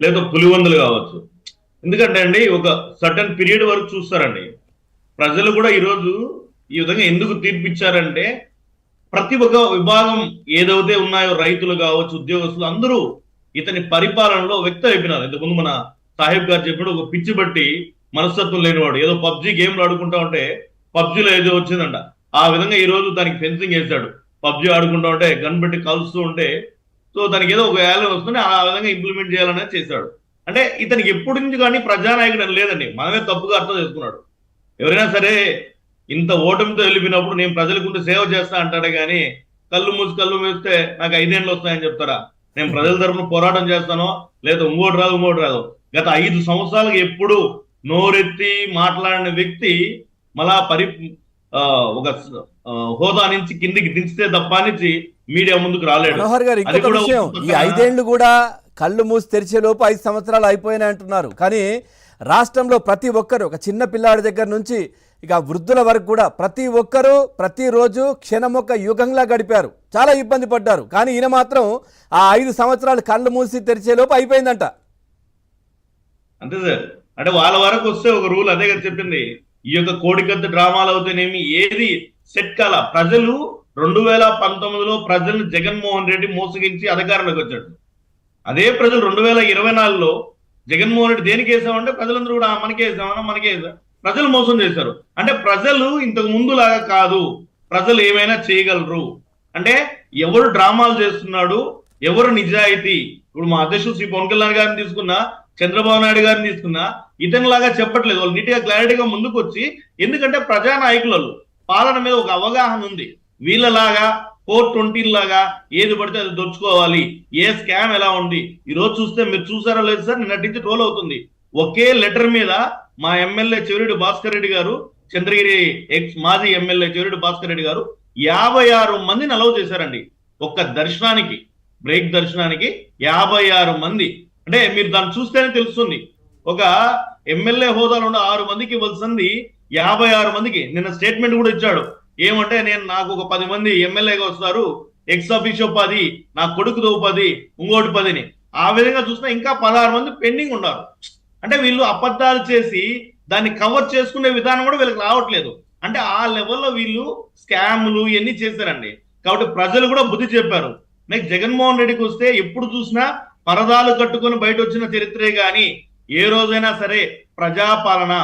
లేదా పులివందులు కావచ్చు. ఎందుకంటే అండి ఒక సర్టన్ పీరియడ్ వరకు చూస్తారండి. ప్రజలు కూడా ఈరోజు ఈ విధంగా ఎందుకు తీర్పిచ్చారంటే ప్రతి ఒక్క విభాగం ఏదైతే ఉన్నాయో రైతులు కావచ్చు, ఉద్యోగస్తులు అందరూ ఇతని పరిపాలనలో వ్యక్తం అయిపోయినారు. ఇంతకుముందు మన సాహిబ్ గారు చెప్పినట్టు ఒక పిచ్చి బట్టి మనస్తత్వం లేనివాడు ఏదో పబ్జి గేమ్లు ఆడుకుంటా ఉంటే పబ్జిలో ఏదో వచ్చిందంట, ఆ విధంగా ఈ రోజు దానికి ఫెన్సింగ్ వేశాడు. పబ్జి ఆడుకుంటా ఉంటే గన్ పెట్టి కలుస్తూ ఉంటే సో దానికి ఏదో ఒక యాలే వస్తుంది, ఆ విధంగా ఇంప్లిమెంట్ చేయాలనేది చేశాడు. అంటే ఇతనికి ఎప్పటి నుంచి కానీ ప్రజానాయకుడు అని లేదండి, మనమే తప్పుగా అర్థం చేసుకున్నాడు. ఎవరైనా సరే ఇంత ఓటమితో వెళ్ళిపోయినప్పుడు నేను ప్రజలకుంటూ సేవ చేస్తా అంటాడే కానీ కళ్ళు మూస్తే నాకు 5 ఏళ్ళు వస్తాయని చెప్తారా? నేను ప్రజల తరఫున పోరాటం చేస్తానో లేదా ఇంకోటి రాదు. గత 5 సంవత్సరాలకు ఎప్పుడు నోరెత్తి మాట్లాడిన వ్యక్తి మళ్ళా ఒక హోదా నుంచి కిందికి దించితే తప్ప నుంచి మీడియా ముందుకు రాలేడు. మనోహర్ గారు, ఇంకొక విషయం, ఈ 5 ఏళ్లు కూడా కళ్ళు మూసి తెరిచే లోపు 5 సంవత్సరాలు అయిపోయినాయి అంటున్నారు. కానీ రాష్ట్రంలో ప్రతి ఒక్కరు, ఒక చిన్న పిల్లాడి దగ్గర నుంచి ఇక వృద్ధుల వరకు కూడా ప్రతి ఒక్కరూ ప్రతిరోజు క్షణమొక్క యుగంలా గడిపారు, చాలా ఇబ్బంది పడ్డారు. కానీ ఈయన మాత్రం ఆ 5 సంవత్సరాలు కళ్ళు మూసి తెరిచే లోపు అయిపోయిందంట. అంతే సార్. అంటే వాళ్ళ వరకు వస్తే ఒక రూల్ అదే కదా చెప్పింది. ఈ యొక్క కోడికత్త డ్రామాలు అవుతానేమి ఏది సెట్ కాల. ప్రజలు 2019లో ప్రజలను జగన్మోహన్ రెడ్డి మోసగించి అధికారంలోకి వచ్చాడు. అదే ప్రజలు 2024లో జగన్మోహన్ రెడ్డి దేనికి వేసామంటే ప్రజలందరూ కూడా మనకే వేసాం. ప్రజలు మోసం చేశారు. అంటే ప్రజలు ఇంతకు ముందు లాగా కాదు, ప్రజలు ఏమైనా చేయగలరు. అంటే ఎవరు డ్రామాలు చేస్తున్నాడు, ఎవరు నిజాయితీ. ఇప్పుడు మా అధ్యక్షుడు శ్రీ పవన్ కళ్యాణ్ గారిని తీసుకున్నా, చంద్రబాబు నాయుడు గారిని తీసుకున్నా ఇతనిలాగా చెప్పట్లేదు. వాళ్ళు నీట్గా క్లారిటీగా ముందుకు వచ్చి, ఎందుకంటే ప్రజానాయకులలో పాలన మీద ఒక అవగాహన ఉంది. వీళ్ళలాగా 420 లాగా ఏది పడితే అది దొరుకుకోవాలి, ఏ స్కామ్ ఎలా ఉంది. ఈ రోజు చూస్తే మీరు చూసారో లేదు సార్, నిన్నటి నుంచి ట్రోల్ అవుతుంది. ఒకే లెటర్ మీద మా ఎమ్మెల్యే చెవిరెడ్డి భాస్కర్ రెడ్డి గారు, చంద్రగిరి ఎక్స్ మాజీ ఎమ్మెల్యే చెవిరెడ్డి భాస్కర్ రెడ్డి గారు 56 మందిని అలౌ చేశారండి. ఒక్క దర్శనానికి, బ్రేక్ దర్శనానికి 56 మంది. అంటే మీరు దాన్ని చూస్తేనే తెలుస్తుంది. ఒక ఎమ్మెల్యే హోదాలో ఉన్న 6 మందికి ఇవ్వాల్సింది 56 మందికి. నిన్న స్టేట్మెంట్ కూడా ఇచ్చాడు. ఏమంటే నాకు ఒక 10 మంది ఎమ్మెల్యేగా వస్తారు, ఎక్స్ ఆఫీషియో 10, నా కొడుకుతో 10, ఇంకోటి 10ని. ఆ విధంగా చూసినా ఇంకా 16 మంది పెండింగ్ ఉన్నారు. అంటే వీళ్ళు అబద్ధాలు చేసి దాన్ని కవర్ చేసుకునే విధానం కూడా వీళ్ళకి రావట్లేదు. అంటే ఆ లెవెల్లో వీళ్ళు స్కామ్లు ఇవన్నీ చేశారండి. కాబట్టి ప్రజలు కూడా బుద్ధి చెప్పారు. నెక్స్ట్ జగన్మోహన్ రెడ్డికి వస్తే ఎప్పుడు చూసినా పరదాలు కట్టుకొని బయట వచ్చిన చరిత్రే కానీ ఏ రోజైనా సరే ప్రజాపాలన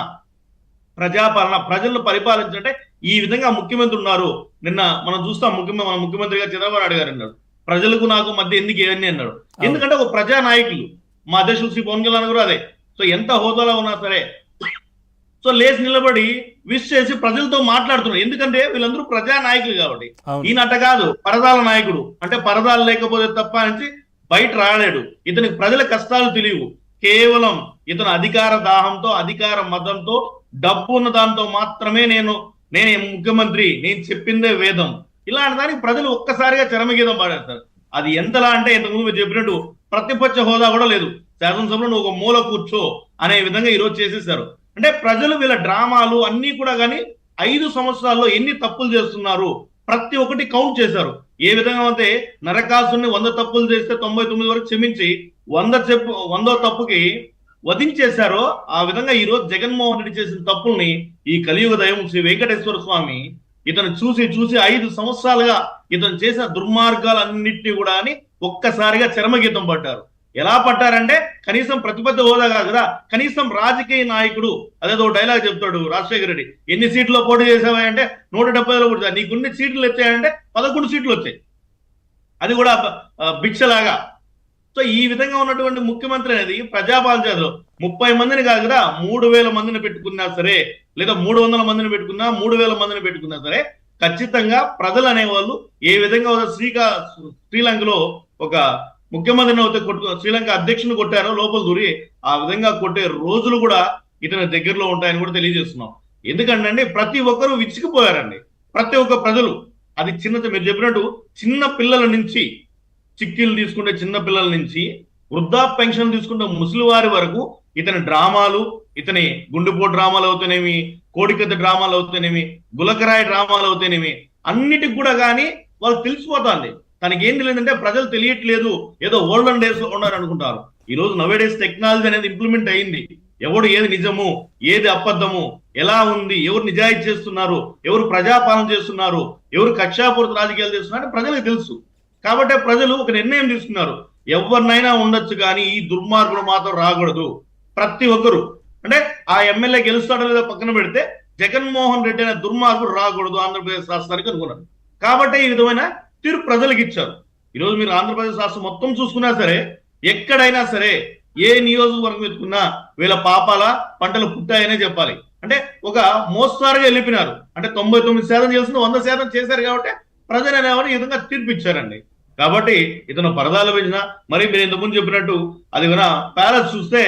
ప్రజలను పరిపాలించంటే ఈ విధంగా ముఖ్యమంత్రి ఉన్నారు. నిన్న మనం చూస్తాం మన ముఖ్యమంత్రిగా చంద్రబాబు నాయుడు గారు అన్నాడు, ప్రజలకు నాకు మధ్య ఎందుకు ఏవన్నీ అన్నాడు. ఎందుకంటే ఒక ప్రజా నాయకులు, మా అధ్యక్షుడు శ్రీ పవన్ కళ్యాణ్ గారు అదే. సో ఎంత హోదాలో ఉన్నా సరే సో లేచి నిలబడి విష్ చేసి ప్రజలతో మాట్లాడుతున్నారు. ఎందుకంటే వీళ్ళందరూ ప్రజా నాయకులు కాబట్టి. ఈయనట కాదు, పరదాల నాయకుడు. అంటే పరదాలు లేకపోతే తప్ప నుంచి బయట రాలేడు. ఇతనికి ప్రజల కష్టాలు తెలియవు. కేవలం ఇతను అధికార దాహంతో, అధికార మదంతో, డబ్బు ఉన్న దాంతో మాత్రమే నేనే ముఖ్యమంత్రి, నేను చెప్పిందే వేదం, ఇలాంటి దానికి ప్రజలు ఒక్కసారిగా చరమగీతం పాడేస్తారు. అది ఎంతలా అంటే ఇంతకుముందు మీరు చెప్పినట్టు ప్రతిపక్ష హోదా కూడా లేదు, శాసనసభలో నువ్వు ఒక మూల కూర్చో అనే విధంగా ఈరోజు చేసేసారు. అంటే ప్రజలు వీళ్ళ డ్రామాలు అన్ని కూడా కానీ 5 సంవత్సరాల్లో ఎన్ని తప్పులు చేస్తున్నారు ప్రతి ఒక్కటి కౌంట్ చేశారు. ఏ విధంగా అయితే నరకాసుని 100 తప్పులు చేస్తే 99 వరకు క్షమించి 100వ తప్పుకి వధించేశారో ఆ విధంగా ఈ రోజు జగన్మోహన్ రెడ్డి చేసిన తప్పుల్ని ఈ కలియుగ దైవం శ్రీ వెంకటేశ్వర స్వామి ఇతను చూసి 5 సంవత్సరాలుగా ఇతను చేసిన దుర్మార్గాలన్నింటినీ కూడా అని ఒక్కసారిగా చరమగీతం పడ్డారు. ఎలా పట్టారంటే కనీసం ప్రతిపక్ష హోదా కాదు కదా, కనీసం రాజకీయ నాయకుడు అదేదో డైలాగ్ చెప్తాడు రాజశేఖర రెడ్డి, ఎన్ని సీట్లో పోటీ చేసావా అంటే 170లో కూడా, నీకున్ని సీట్లు వచ్చాయంటే 11 సీట్లు వచ్చాయి, అది కూడా భిక్షలాగా. సో ఈ విధంగా ఉన్నటువంటి ముఖ్యమంత్రి అనేది ప్రజాపాలన చేస్తారు. 30 మందిని కాదు కదా, 3000 మందిని పెట్టుకున్నా సరే, లేదా 300 మందిని పెట్టుకున్నా, 3000 మందిని పెట్టుకున్నా సరే, ఖచ్చితంగా ప్రజలు అనేవాళ్ళు ఏ విధంగా శ్రీలంకలో ఒక ముఖ్యమంత్రిని అయితే శ్రీలంక అధ్యక్షుని కొట్టారో లోపల దూరి, ఆ విధంగా కొట్టే రోజులు కూడా ఇతని దగ్గరలో ఉంటాయని కూడా తెలియజేస్తున్నాం. ఎందుకంటే ప్రతి ఒక్కరూ విచ్చికిపోయారండి. ప్రతి ఒక్క ప్రజలు, అది మీరు చెప్పినట్టు చిన్న పిల్లల నుంచి, చిక్కీలు తీసుకుంటే చిన్న పిల్లల నుంచి వృద్ధా పెన్షన్ తీసుకుంటే ముసలివారి వరకు ఇతని డ్రామాలు, ఇతని గుండెపోటు డ్రామాలు అవుతానేమి, కోడికత్త డ్రామాలు అవుతానేమి, గులకరాయి డ్రామాలు అవుతానేమి, అన్నిటికి కూడా కానీ వాళ్ళు తెలిసిపోతుంది. తనకి ఏం తెలియదంటే ప్రజలు తెలియట్లేదు, ఏదో ఓల్డెన్ డేస్ లో ఉన్నారు అనుకుంటారు. ఈ రోజు నవేడేస్ టెక్నాలజీ అనేది ఇంప్లిమెంట్ అయింది. ఎవడు ఏది నిజము ఏది అబద్ధము ఎలా ఉంది, ఎవరు నిజాయితీ చేస్తున్నారు, ఎవరు ప్రజాపాలన చేస్తున్నారు, ఎవరు కక్షాపూరిత రాజకీయాలు చేస్తున్నారు ప్రజలకు తెలుసు. కాబట్టి ప్రజలు ఒక నిర్ణయం తీసుకున్నారు, ఎవరినైనా ఉండొచ్చు కానీ ఈ దుర్మార్గులు మాత్రం రాకూడదు. ప్రతి ఒక్కరు అంటే ఆ ఎమ్మెల్యే గెలుస్తాడో లేదో పక్కన పెడితే జగన్మోహన్ రెడ్డి అనే దుర్మార్గుడు రాకూడదు ఆంధ్రప్రదేశ్ రాష్ట్రానికి అనుకున్నారు. కాబట్టి ఈ విధమైన తీర్పు ప్రజలకు ఇచ్చారు. ఈరోజు మీరు ఆంధ్రప్రదేశ్ రాష్ట్రం మొత్తం చూసుకున్నా సరే, ఎక్కడైనా సరే, ఏ నియోజకవర్గం ఎత్తుకున్నా వీళ్ళ పాపాల పంటలు పుట్టాయనే చెప్పాలి. అంటే ఒక మోస్తారుగా వెళ్ళిపోయినారు. అంటే 99% చేసిన 100% చేశారు కాబట్టి ప్రజలు అనేవారు ఈ విధంగా తీర్పు ఇచ్చారండి. కాబట్టి ఇతను పరదాలు పెంచిన మరి మీరు ఇంతకుముందు చెప్పినట్టు అది ప్యాలెస్ చూస్తే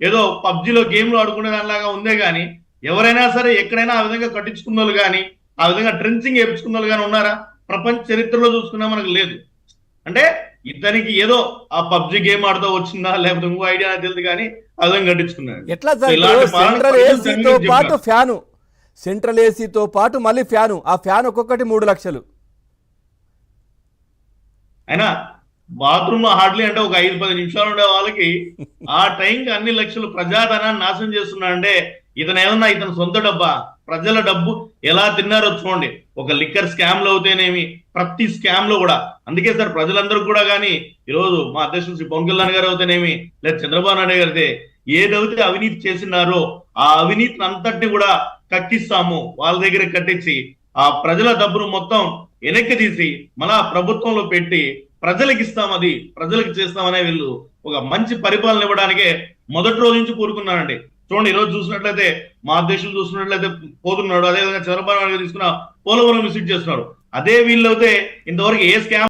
ఏదో పబ్జీలో గేమ్లు ఆడుకునే దానిలాగా ఉందే గానీ ఎవరైనా సరే ఎక్కడైనా ఆ విధంగా కట్టించుకున్న వాళ్ళు కానీ ఆ విధంగా ట్రెంచింగ్ వేయించుకున్న వాళ్ళు కానీ ఉన్నారా? ప్రపంచ చరిత్రలో చూసుకున్నా మనకు లేదు. అంటే ఇతనికి ఏదో ఆ పబ్జి గేమ్ ఆడుతూ వచ్చిందా లేకపోతే ఇంకో ఐడియా తెలియదు కానీ ఆ విధంగా కట్టించుకున్నాడు. ఎట్లా సెంట్రల్ ఏసీతో పాటు ఫ్యాను, సెంట్రల్ ఏసీతో పాటు మళ్ళీ ఫ్యాను, ఆ ఫ్యాన్ ఒక్కొక్కటి 3 లక్షలు. అయినా బాత్రూమ్ లో హార్డ్లీ అంటే ఒక 5-10 నిమిషాలు ఉండే వాళ్ళకి ఆ టైంకి అన్ని లక్షలు ప్రజాధనాన్ని నాశనం చేస్తున్నా అంటే ఇతను ఏమన్నా ఇతను సొంత డబ్బా? ప్రజల డబ్బు ఎలా తిన్నారో చూడండి. ఒక లిక్కర్ స్కామ్ లో అవుతేనేమి, ప్రతి స్కామ్ లో కూడా. అందుకే సార్ ప్రజలందరూ కూడా కానీ ఈరోజు మా అధ్యక్షుడు శ్రీ పవన్ కళ్యాణ్ గారు అవుతేనేమి లేదా చంద్రబాబు నాయుడు గారితే ఏదైతే అవినీతి చేసినారో ఆ అవినీతిని అంతటిని కూడా కక్కిస్తాము, వాళ్ళ దగ్గర కట్టించి ఆ ప్రజల డబ్బును మొత్తం వెనక్కి తీసి మన ప్రభుత్వంలో పెట్టి ప్రజలకు ఇస్తాం, అది ప్రజలకు చేస్తామనే వీళ్ళు ఒక మంచి పరిపాలన ఇవ్వడానికే మొదటి రోజు నుంచి కోరుకున్నానండి. చూడండి, ఈ రోజు చూసినట్లయితే మా అధ్యక్షులు చూసినట్లయితే పోతున్నాడు, అదేవిధంగా చంద్రబాబు నాయుడు తీసుకున్న పోలవరం విజిట్ చేస్తున్నాడు. అదే వీళ్ళు అయితే ఇంతవరకు ఏ స్కామ్